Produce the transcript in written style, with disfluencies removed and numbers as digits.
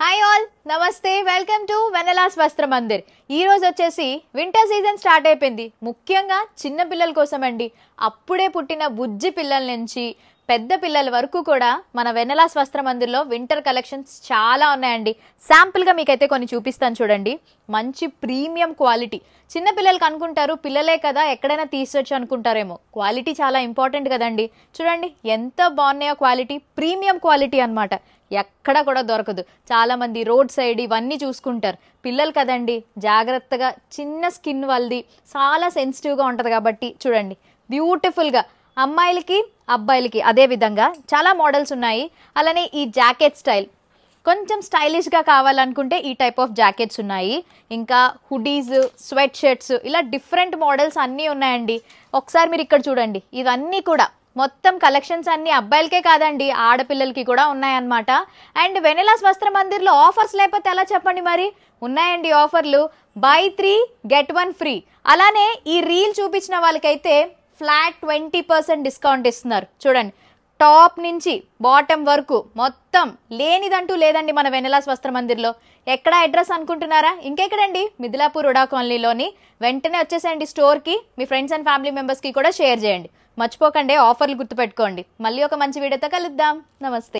Hi all, నమస్తే, welcome to వెనెలాస్ వస్త్ర మందిర్. ఈ రోజు వచ్చేసి వింటర్ సీజన్ స్టార్ట్ అయిపోయింది. ముఖ్యంగా చిన్న పిల్లల కోసం అండి. అప్పుడే పుట్టిన బుజ్జి పిల్లల నుంచి పెద్ద పిల్లల వరకు కూడా మన వెనెలాస్ వస్త్ర మందిర్లో వింటర్ కలెక్షన్స్ చాలా ఉన్నాయండి. శాంపుల్గా మీకైతే కొన్ని చూపిస్తాను చూడండి. మంచి ప్రీమియం క్వాలిటీ. చిన్న పిల్లలకి అనుకుంటారు పిల్లలే కదా ఎక్కడైనా తీసొచ్చు అనుకుంటారేమో. క్వాలిటీ చాలా ఇంపార్టెంట్ కదండి. చూడండి ఎంత బాగున్నాయో క్వాలిటీ, ప్రీమియం క్వాలిటీ అన్నమాట. ఎక్కడ కూడా దొరకదు. చాలా మంది రోడ్ సైడ్ ఇవన్నీ చూసుకుంటారు. పిల్లలు కదండి, జాగ్రత్తగా చిన్న స్కిన్ వాళ్ళది చాలా సెన్సిటివ్గా ఉంటుంది కాబట్టి చూడండి బ్యూటిఫుల్గా అమ్మాయిలకి అబ్బాయిలకి అదే విధంగా చాలా మోడల్స్ ఉన్నాయి. అలానే ఈ జాకెట్ స్టైల్ కొంచెం స్టైలిష్గా కావాలనుకుంటే ఈ టైప్ ఆఫ్ జాకెట్స్ ఉన్నాయి. ఇంకా హుడీస్, స్వెట్ షర్ట్స్, ఇలా డిఫరెంట్ మోడల్స్ అన్నీ ఉన్నాయండి. ఒకసారి మీరు ఇక్కడ చూడండి. ఇవన్నీ కూడా మొత్తం కలెక్షన్స్ అన్ని అబ్బాయిలకే కాదండి, ఆడపిల్లలకి కూడా ఉన్నాయన్నమాట. అండ్ వెనెలాస్ వస్త్ర మందిర్లో ఆఫర్స్ లేకపోతే ఎలా చెప్పండి, మరి ఉన్నాయండి ఆఫర్లు. By 3 get 1 free. అలానే ఈ రీల్ చూపించిన వాళ్ళకైతే ఫ్లాట్ 20% డిస్కౌంట్ ఇస్తున్నారు. చూడండి, టాప్ నుంచి బాటమ్ వరకు మొత్తం లేనిదంటూ లేదండి మన వెనెలాస్ వస్త్ర మందిర్లో. ఎక్కడ అడ్రస్ అనుకుంటున్నారా? ఇంకెక్కడండి, మిథిలాపూర్ ఉడా కాలనీలోని. వెంటనే వచ్చేసేయండి స్టోర్కి. మీ ఫ్రెండ్స్ అండ్ ఫ్యామిలీ మెంబర్స్కి కూడా షేర్ చేయండి. మర్చిపోకండి, ఆఫర్లు గుర్తుపెట్టుకోండి. మళ్ళీ ఒక మంచి వీడియోతో కలుద్దాం. నమస్తే.